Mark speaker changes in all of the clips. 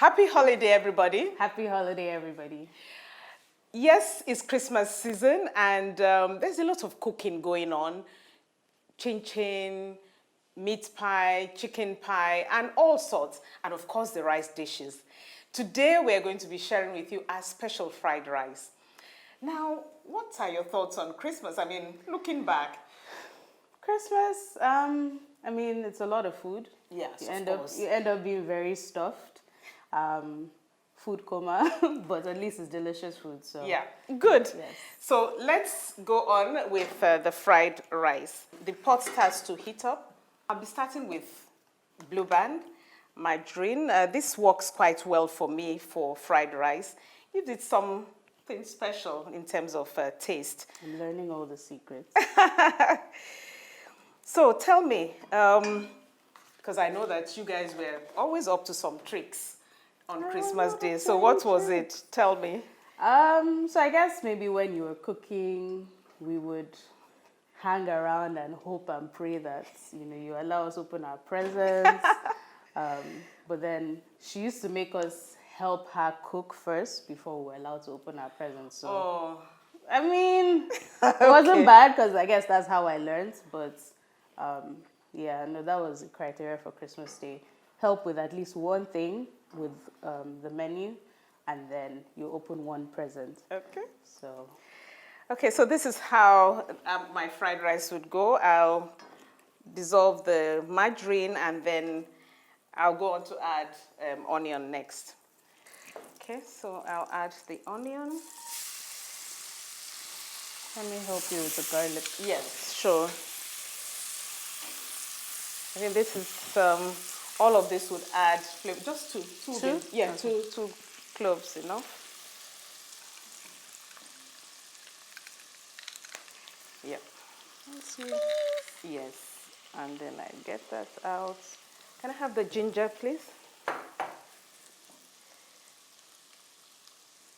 Speaker 1: Happy holiday, everybody.
Speaker 2: Happy holiday, everybody.
Speaker 1: Yes, it's Christmas season and there's a lot of cooking going on. Chin-chin, meat pie, chicken pie, and all sorts. And of course, the rice dishes. Today, we're going to be sharing with you our special fried rice. Now, what are your thoughts on Christmas? I mean, looking back.
Speaker 2: Christmas, I mean, it's a lot of food.
Speaker 1: Yes,
Speaker 2: You end up being very stuffed. Food coma, but at least it's delicious food. So
Speaker 1: yeah, good.
Speaker 2: Yes.
Speaker 1: So let's go on with the fried rice. The pot starts to heat up. I'll be starting with blue band, margarine. This works quite well for me for fried rice. Gives it something special in terms of taste.
Speaker 2: I'm learning all the secrets.
Speaker 1: So tell me, because I know that you guys were always up to some tricks on Christmas Day. So what was it? Tell me.
Speaker 2: So I guess maybe when you were cooking, we would hang around and hope and pray that, you allow us open our presents. But then she used to make us help her cook first before we were allowed to open our presents. So, I mean, it wasn't bad because I guess that's how I learned. But yeah, no, that was the criteria for Christmas Day. Help with at least one thing with the menu, and then you open one present. Okay.
Speaker 1: So this is how my fried rice would go. I'll dissolve the margarine, and then I'll go on to add onion next. Okay, so I'll add the onion.
Speaker 2: Let me help you with the garlic.
Speaker 1: Yes, sure. I think this is all of this would add flavor. Just two? Yeah, okay. two cloves enough. Yeah. Yes. And then I get that out. Can I have the ginger, please?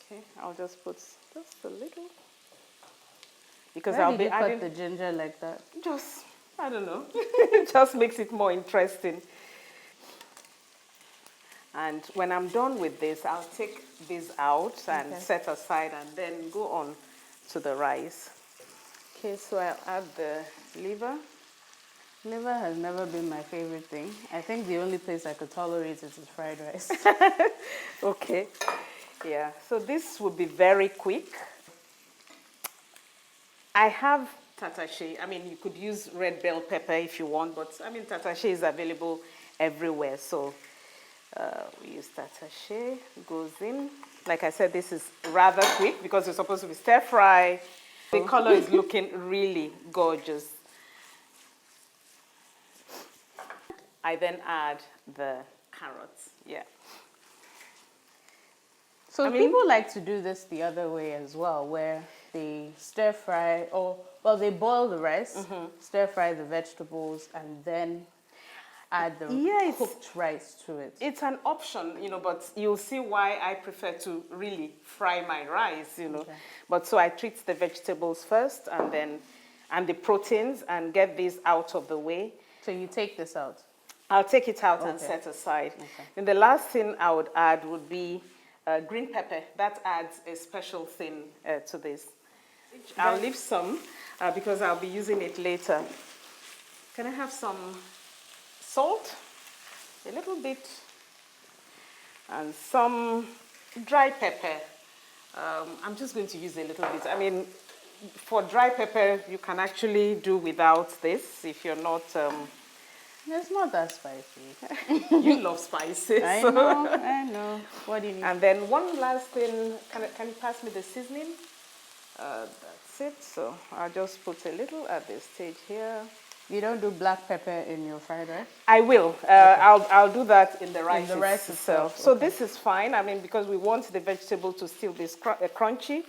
Speaker 1: Okay, I'll just put just a little.
Speaker 2: Because I'll be adding the ginger like that.
Speaker 1: Just, I don't know. It just makes it more interesting. And when I'm done with this, I'll take this out and set aside and then go on to the rice. Okay, so I'll add the liver.
Speaker 2: Liver has never been my favorite thing. I think the only place I could tolerate it is fried rice.
Speaker 1: Okay, yeah. So this would be very quick. I have tatashe. I mean, you could use red bell pepper if you want, but I mean, tatashe is available everywhere. So we use tatashe, goes in. Like I said, this is rather quick because it's supposed to be stir fry. The color is looking really gorgeous. I then add the carrots. Yeah.
Speaker 2: So people like to do this the other way as well, where they stir fry, they boil the rice, stir fry the vegetables, and then add the cooked rice to it.
Speaker 1: It's an option, but you'll see why I prefer to really fry my rice, Okay. But so I treat the vegetables first and the proteins and get these out of the way.
Speaker 2: So you take this out?
Speaker 1: I'll take it out and set aside. Okay. And the last thing I would add would be green pepper. That adds a special thing to this. I'll leave some because I'll be using it later. Can I have some salt? A little bit. And some dry pepper. I'm just going to use a little bit. I mean, for dry pepper, you can actually do without this if you're not...
Speaker 2: It's not that spicy.
Speaker 1: You love spices.
Speaker 2: I know. What do you need?
Speaker 1: And then one last thing, can you pass me the seasoning? That's it. So I'll just put a little at this stage here.
Speaker 2: You don't do black pepper in your fried rice?
Speaker 1: I will. I'll do that in the rice, itself. So
Speaker 2: okay.
Speaker 1: This is fine. I mean, because we want the vegetable to still be crunchy.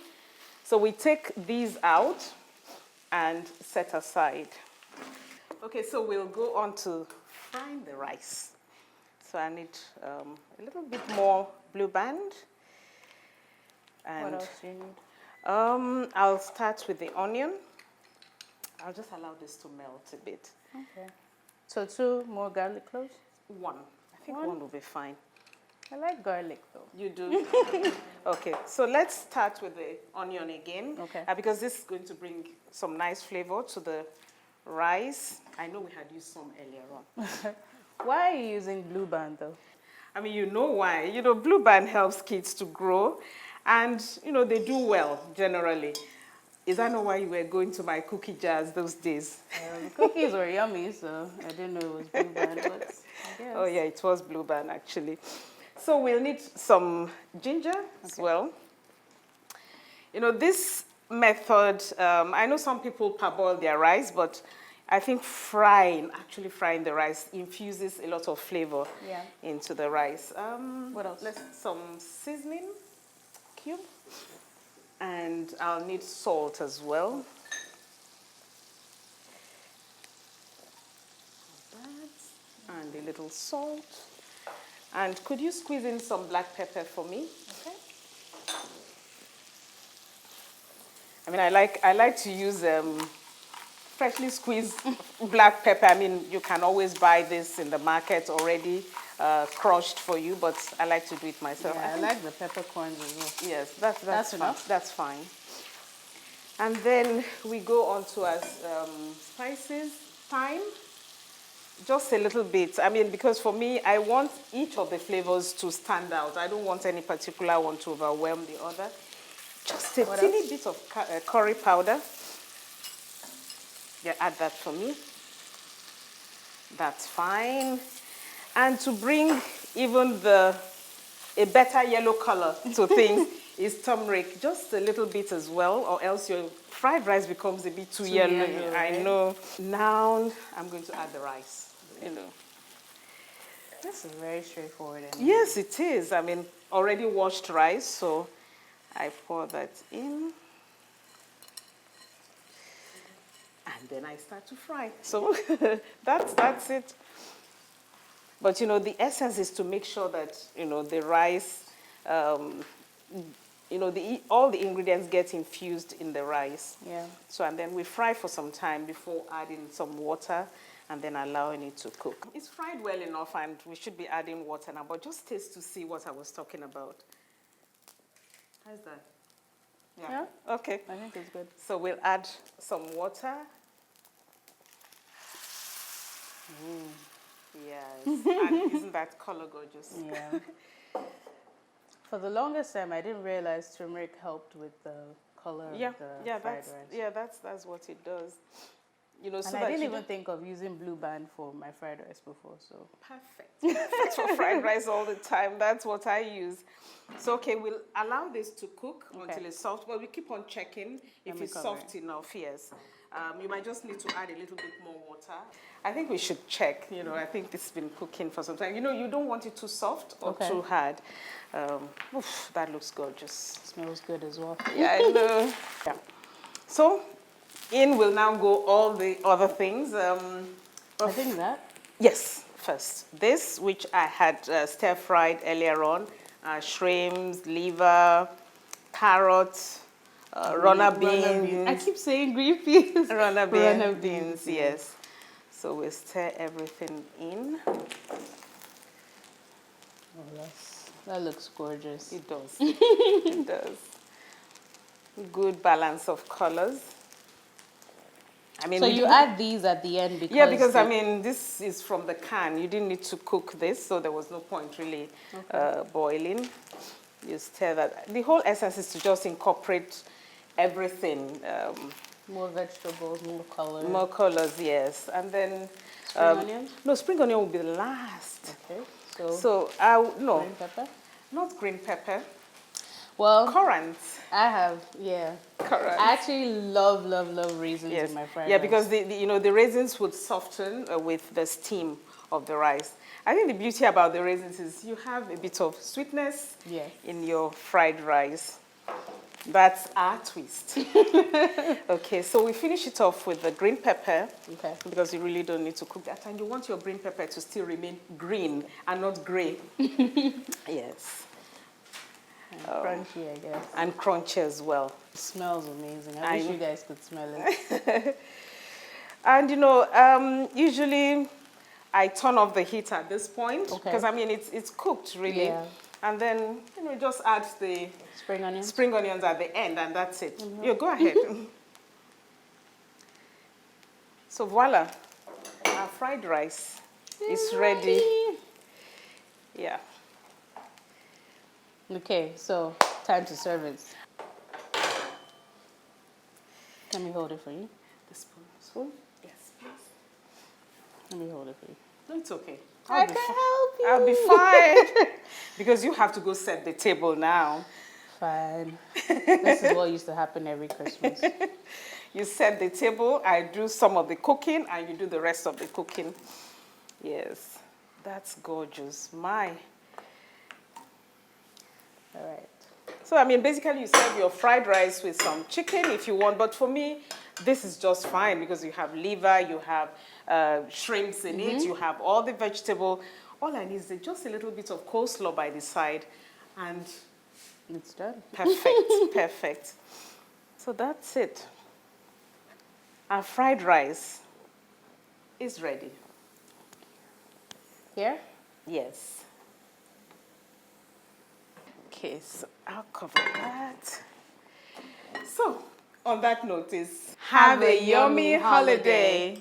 Speaker 1: So we take these out and set aside. Okay, so we'll go on to frying the rice. So I need a little bit more blue band. And
Speaker 2: what else do you need?
Speaker 1: I'll start with the onion. I'll just allow this to melt a bit.
Speaker 2: Okay. So 2 more garlic cloves?
Speaker 1: One. I think one will be fine.
Speaker 2: I like garlic though.
Speaker 1: You do? Okay, so let's start with the onion again.
Speaker 2: Okay.
Speaker 1: Because this is going to bring some nice flavor to the rice. I know we had used some earlier on.
Speaker 2: Why are you using blue band though?
Speaker 1: I mean, you know why. You know, Blue Band helps kids to grow, and, you know, they do well, generally. Is that not why you were going to my cookie jars those days?
Speaker 2: Cookies were yummy, so I didn't know it was blue band, but I guess.
Speaker 1: Oh, yeah, it was Blue Band, actually. So we'll need some ginger as well. You know, this method, I know some people parboil their rice, but I think actually frying the rice infuses a lot of flavor into the rice.
Speaker 2: What else?
Speaker 1: Some seasoning cube. And I'll need salt as well. And a little salt. And could you squeeze in some black pepper for me?
Speaker 2: Okay.
Speaker 1: I mean, I like to use freshly squeezed black pepper. I mean, you can always buy this in the market already crushed for you, but I like to do it myself.
Speaker 2: Yeah, I like the peppercorns as well.
Speaker 1: Yes, that's fine.
Speaker 2: enough.
Speaker 1: That's fine. And then we go on to our spices. Thyme, just a little bit. I mean, because for me, I want each of the flavors to stand out. I don't want any particular one to overwhelm the other. Just a teeny bit of curry powder. Yeah, add that for me. That's fine. And to bring even a better yellow color to things is turmeric, just a little bit as well, or else your fried rice becomes a bit too yellow.
Speaker 2: Right?
Speaker 1: I know. Now I'm going to add the rice. You know.
Speaker 2: This is very straightforward.
Speaker 1: Yes, it is. I mean, already washed rice, so I pour that in. And then I start to fry. So that's it. But, you know, the essence is to make sure that, you know, the rice, you know, all the ingredients get infused in the rice.
Speaker 2: Yeah.
Speaker 1: So, and then we fry for some time before adding some water and then allowing it to cook. It's fried well enough, and we should be adding water now, but just taste to see what I was talking about. How's that?
Speaker 2: Yeah?
Speaker 1: Okay.
Speaker 2: I think it's good.
Speaker 1: So we'll add some water. Yes. And isn't that color gorgeous?
Speaker 2: Yeah. For the longest time, I didn't realize turmeric helped with the color of the fried rice.
Speaker 1: Yeah, that's what it does. You know,
Speaker 2: And I didn't even think of using blue band for my fried rice before, so.
Speaker 1: Perfect for fried rice all the time. That's what I use. So, okay, we'll allow this to cook until it's soft, but we keep on checking if it's soft enough, yes. You might just need to add a little bit more water. I think we should check, you know, I think this has been cooking for some time. You know, you don't want it too soft or too hard. That looks gorgeous.
Speaker 2: Smells good as well.
Speaker 1: Yeah, I know. Yeah. So, in will now go all the other things.
Speaker 2: I think that.
Speaker 1: Yes, first. This, which I had stir-fried earlier on, shrimps, liver, carrots, runner beans.
Speaker 2: I keep saying green peas.
Speaker 1: Runner beans, yes. So we stir everything in.
Speaker 2: Oh, that looks gorgeous.
Speaker 1: It does. It does. Good balance of colors. I mean,
Speaker 2: so you add these at the end because...
Speaker 1: Yeah, because, I mean, this is from the can. You didn't need to cook this, so there was no point really boiling. You stir that. The whole essence is to just incorporate everything.
Speaker 2: More vegetables, more colors.
Speaker 1: More colors, yes. And then...
Speaker 2: Spring onions?
Speaker 1: No, spring onion will be the last.
Speaker 2: Okay,
Speaker 1: So, no.
Speaker 2: green pepper?
Speaker 1: Not green pepper.
Speaker 2: Well,
Speaker 1: Currants.
Speaker 2: I have,
Speaker 1: Currants.
Speaker 2: I actually love raisins in my fried rice.
Speaker 1: Because you know, the raisins would soften with the steam of the rice. I think the beauty about the raisins is you have a bit of sweetness in your fried rice. That's our twist. Okay, so we finish it off with the green pepper. Okay. Because you really don't need to cook that. And you want your green pepper to still remain green and not gray. Yes.
Speaker 2: And crunchy, I guess.
Speaker 1: And crunchy as well.
Speaker 2: It smells amazing. I wish you guys could smell it.
Speaker 1: And, you know, usually I turn off the heat at this point
Speaker 2: Okay.
Speaker 1: because I mean it's cooked really.
Speaker 2: Yeah.
Speaker 1: And then just add the
Speaker 2: spring onions
Speaker 1: at the end, and that's it. Yeah, go ahead. So voila, our fried rice is ready. Yeah.
Speaker 2: Okay, so time to serve it. Let me hold it for you.
Speaker 1: The spoon. Spoon? Yes, please.
Speaker 2: Let me hold it for you.
Speaker 1: No, it's okay.
Speaker 2: I can help you.
Speaker 1: I'll be fine. Because you have to go set the table now.
Speaker 2: Fine. This is what used to happen every Christmas.
Speaker 1: You set the table, I do some of the cooking, and you do the rest of the cooking. Yes, that's gorgeous. My.
Speaker 2: All right.
Speaker 1: So, I mean, basically you serve your fried rice with some chicken if you want, but for me, this is just fine because you have liver, you have shrimps in it, you have all the vegetable. All I need is just a little bit of coleslaw by the side, and
Speaker 2: it's done.
Speaker 1: Perfect, perfect. So that's it. Our fried rice is ready.
Speaker 2: Here?
Speaker 1: Yes. Okay, so I'll cover that. So, on that note is, have a yummy holiday.